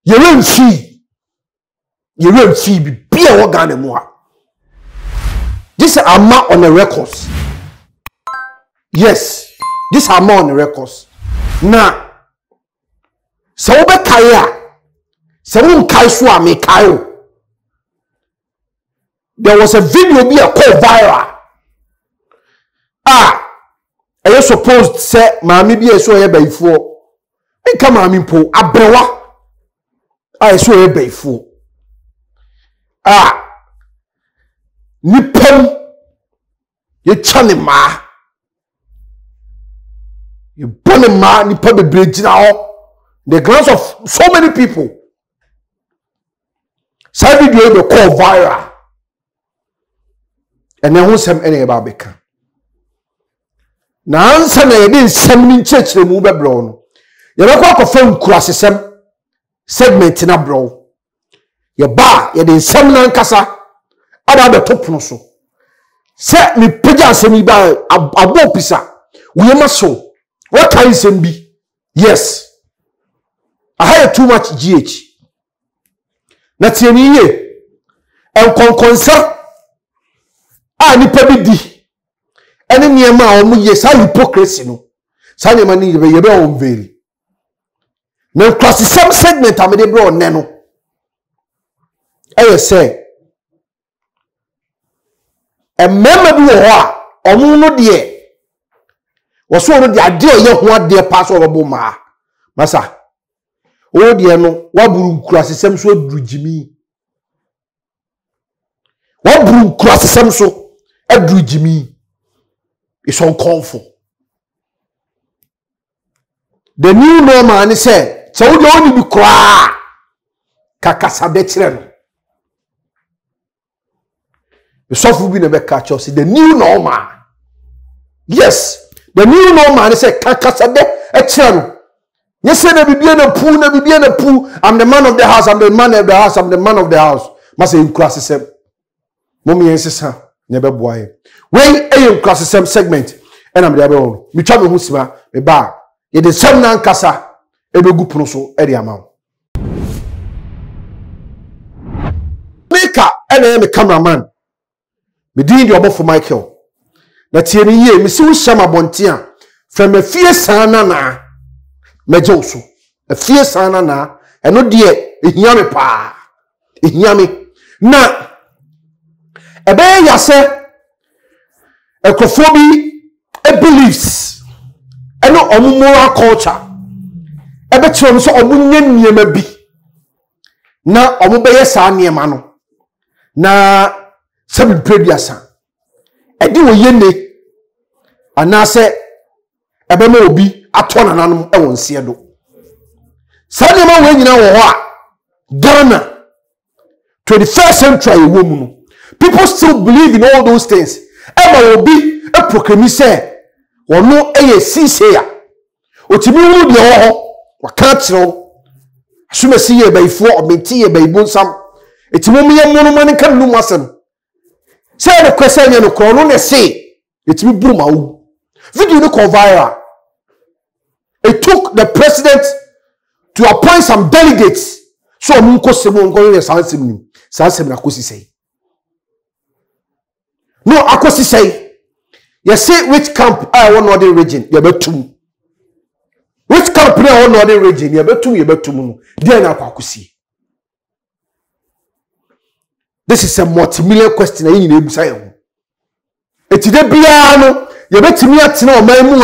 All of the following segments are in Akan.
You won't fee be a organ more. This are more on the records. Yes, this are more on the records. Now, so be kaya, so kai so me kayo. There was a video be a call viral. I was supposed to say, Mammy be a so here before. And come on, po, abrewa. I saw here before. Nipem, you channel ma. You burn a man, you put the bridge now. The glance of so many people. So video will call viral. And then who some any about become. Now answer na yedi nsem church le mu be bro no. Ye be kwa kofam kurasesem segment na bro. Ye ba yedi nsem na nkasa ada be top no so. Se mi pagya asem ba abo pisa. We ma so. What can you be? Yes. I had too much GH. That's your year. And consa. Nipa bi di. Ene niema omu yes how hypocrisy no. Sa niema ni be yebe on very. Na class some segment amede bro ne no. Say. E mema bi wo ho a omu no de waso no de ade oye ho ade pass obo ma. Masa. O de no waburu nkurasesem so adurugimi. Waburu nkurasesem so adurugimi. It's uncalled for. The new normal and said, so we only be cry. Kakasabetren. The soft will never catch us. The new normal. Yes, the new normal and said, Kakasabetren. Yes, sir, there be a pool, there be a pool. I'm the man of the house, I'm the man of the house, I'm the man of the house. Must say, in class, Mommy and sister. Never boy. When a class segment, and I'm the other one. Me travel Musima, a bar. It is some nan casa, a good proso, Eddie amount. Maker, and I am a cameraman. Me doing your for Michael. That's here, me see Shama Bontia from a fierce sana, Mejoso, a fierce sana, and no dear, a yammy pa, a yammy. Now, a bear yase. Ecophobi beliefs and no moral culture. A better so omunye niema bi. Na omubeye sa niema no. Na sebi prediasa. Edi wo yene anase ebema obi atona nanom e wonse do. Sa niema we nyina wo ho a Ghana 21st century wo mu no. People still believe in all those things. Ema obi e proclaim say wono eye sise ya otimi wu de ho waka kiro asumasi ye baifo obenti ye baibonsam etimo me ye monumani kan nu masem say the question ye no kro no say etimi buru mawu video no go viral. It took the president to appoint some delegates so munko semo ngo ye sansem na kosi say. No, akosi say. You say which camp I want northern region, you betum. Which camp I want northern region, you betum. Then akosi. This is a multi-million question in the Bible. Eti de bia no, you betumi atena o manmu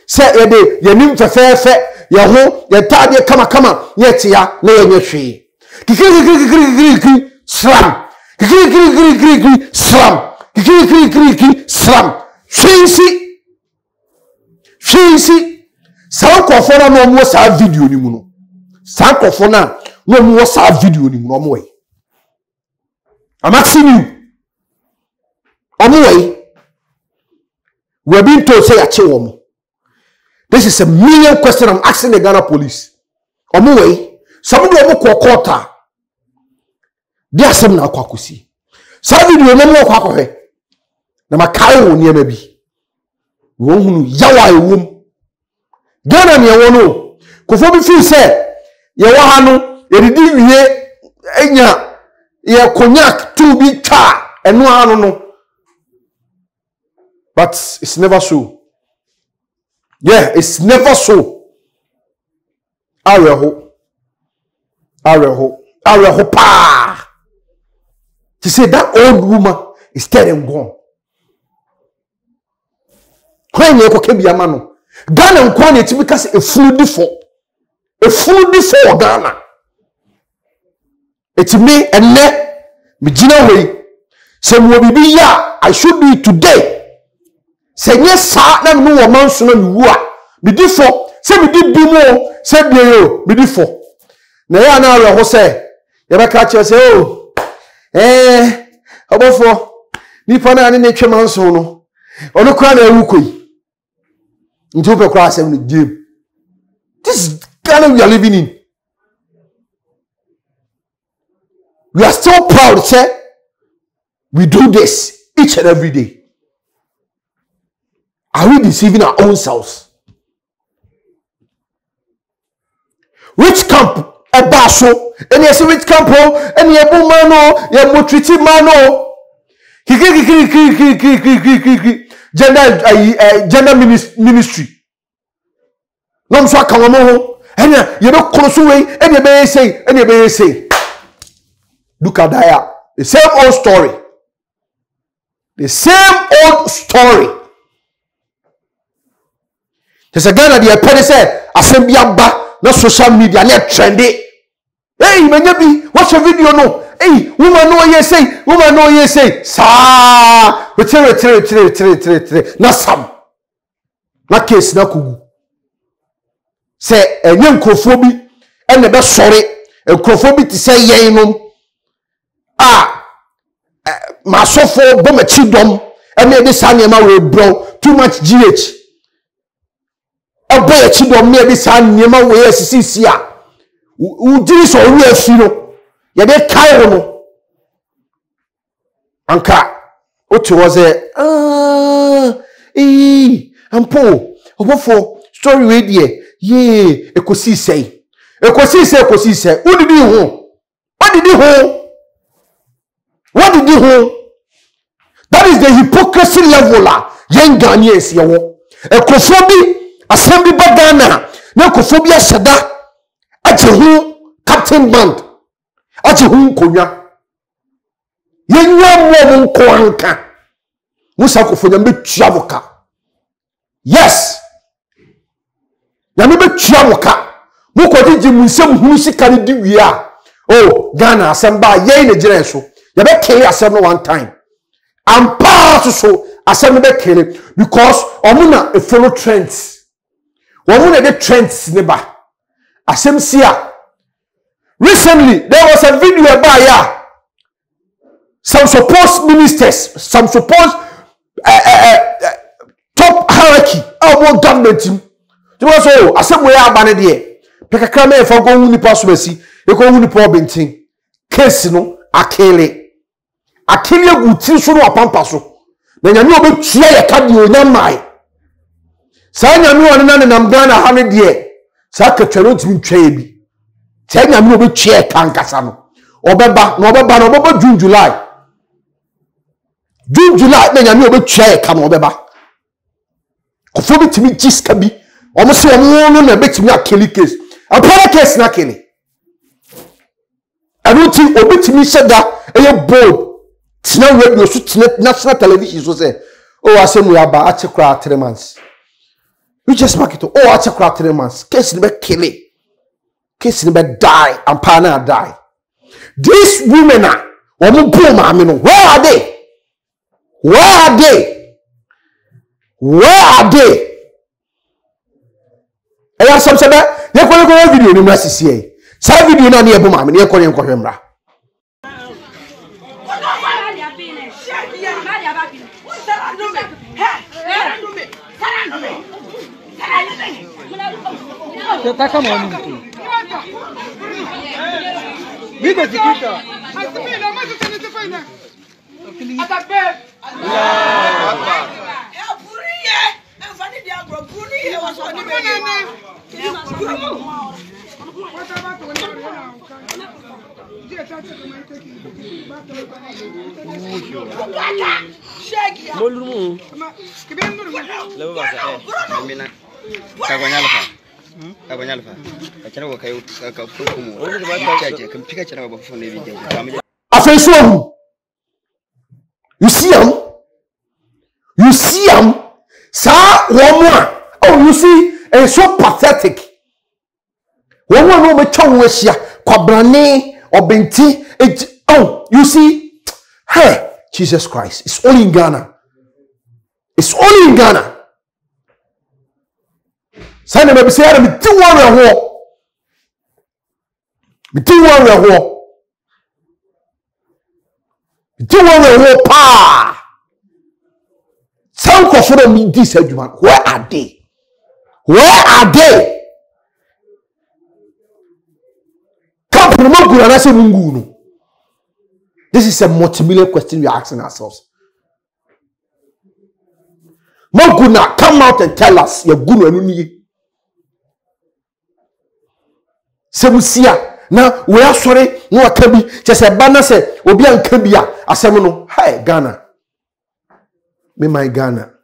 say ye de ye nim fefefe, ye ho, ye tade kama, ye tia na ye hwe. Kikiri slam. Kikiri slam. Kikiri slam. Shinsi. Sa kwofona no mo sa video ni mu no. Sa kwofona no mo sa video ni mu no mo we. I'm asking you. Anyway, we're being told say ache womo. This is a million question I'm asking the Ghana police. Anyway, somebody omo kwokota. They are some na kwakusi. Sa video no mo kwakohe. Na makai wo niema bi. Wo hunu yawa ewom. Ghana ne wo no. Kofo bi fi say ye wo ha no did ye enya ye cognac to be tar and no. But it's never so. Yeah, it's never so. Areho pa. To say that old woman is dead and gone. When you can be a man, Ghana and quantity because a food before Ghana. It's me and me Gina way. Say will be ya. I should do it today. Say yes, sir. Na no woman so na wua. Me di for. Say me di bi mo. Say bi yo. Me di for. Na ya na re ho say. Ya be ka che say oh. Obofo. Ni pa na ne twema nso no. Ono kra na ewu koi. Nti pe kra say no game. This Ghana we are living in. We are still proud, say we do this each and every day. Are we deceiving our own selves? Which camp? A basho. And yes, which camp? And ye bumano, ye motriti mano. Gender ministry. No, so come on. And you don't close away. And you may say, look at that. The same old story. The same old story. There's a guy that the penny said, assembly ba, not social media, not trendy. Hey, maybe watch a video no. Hey, woman no ye say, sa, return. Na sam. Na case na kugu. Say, a young crofobia, and the best sorry, a crofobia to say ye no. My sofa bomb a chidom, and maybe Sanyama will blow too much GH. Oboy chidom maybe Sanyama will see ya. Who did so real fino? Ya de Cairo. Anka, what was it? I'm poor. For story radio. Ye, Ekosi say. Who did you home? What did you home? What did you hold? That is the hypocrisy level. Young Ghanaians, you Ekofobi, assembly bagana, no Ekofobi Sada, Ajehu, Captain Band, Ajehu Konya. Young woman Koanka, Musako for the Chavoka. Yes, Yamibe Chavoka, Mukoti Musem Musikali Divia. Oh, Ghana, Samba, Yen, the General. You better kill yourself one time. I'm powerful so I said me kill it because omuna follow trends. Omuna the trends neighbor. I said see ya. Recently there was a video about ya. Some supposed ministers, some supposed top hierarchy of government team. They was oh I said we are banned there. Peka krame for go wuni pass mercy. You go wuni poor bentin. Case no akele. Akilia guti so no apampa so na nyame obetua ye ka de onyamai sa nyame won na nam Ghana ha ne de sa katwaro ntimi twa bi sa nyame obetua ye ka nkasa no obeba June July na nyame obetua ye ka no obeba kofo bitimi giska bi omo se omo no na betimi akeli case apara case na akeli anuti obetimi sheda eye bold. Tina radio so national television so say oh asem we aba a chekra 3 months. We just market oh a chekra 3 months. Case be kill it. Case be die and partner die. These women are omo bo ma me no where are they? I have some say you go video ni mrasisi e. Sa video na na e bo ma me ne ko hwemra. Tá com a mão. Liga de quinta. You see him? You see him? Sir, one more. Oh, you see, it's so pathetic. One more no me chonwesia, kwabrane, obenti. Oh, you see, hey, Jesus Christ, it's only in Ghana. It's only in Ghana. Sane me say me ti worry ho. Me ti worry ho. Me ti worry ho pa. Some koforo me this adwuma. Where are they? Where are they? This is a multi-million question we are asking ourselves. Moguna, come out and tell us your good and Sebusia. Now we are sorry, no akabi. Just a banner say, Obi and Kabia. Asemono, hey Ghana. Me my Ghana.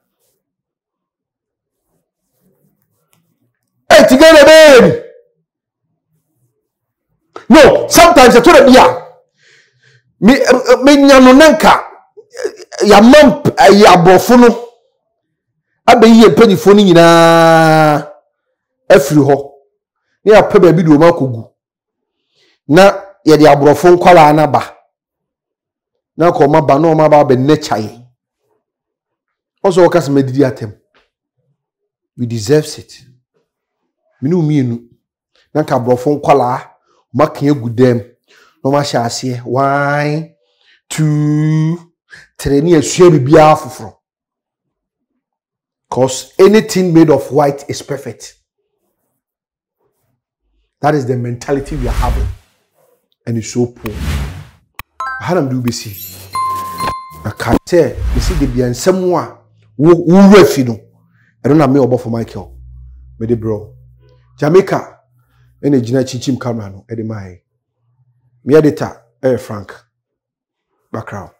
Hey, together, baby. No, sometimes I told you, me nyanonanka, ya mom, ya bofuno, abe ye penny phone na every ho. Near pebe bidu makugu. Na ye the abrofon kwala anaba. Na koma ba no ma ba be nature. Also, workers made the attempt. We deserve it. Me na ka abrofon kwala. Making good them. No ma shall say 1, 2, 3 and share be from. Cause anything made of white is perfect. That is the mentality we are having. And it's so poor. How do you see? I can't say you see the be someone who refino. I don't have me about for Michael. But the bro. Jamaica. Ene jina chichim camera no e de mai me edita Frank background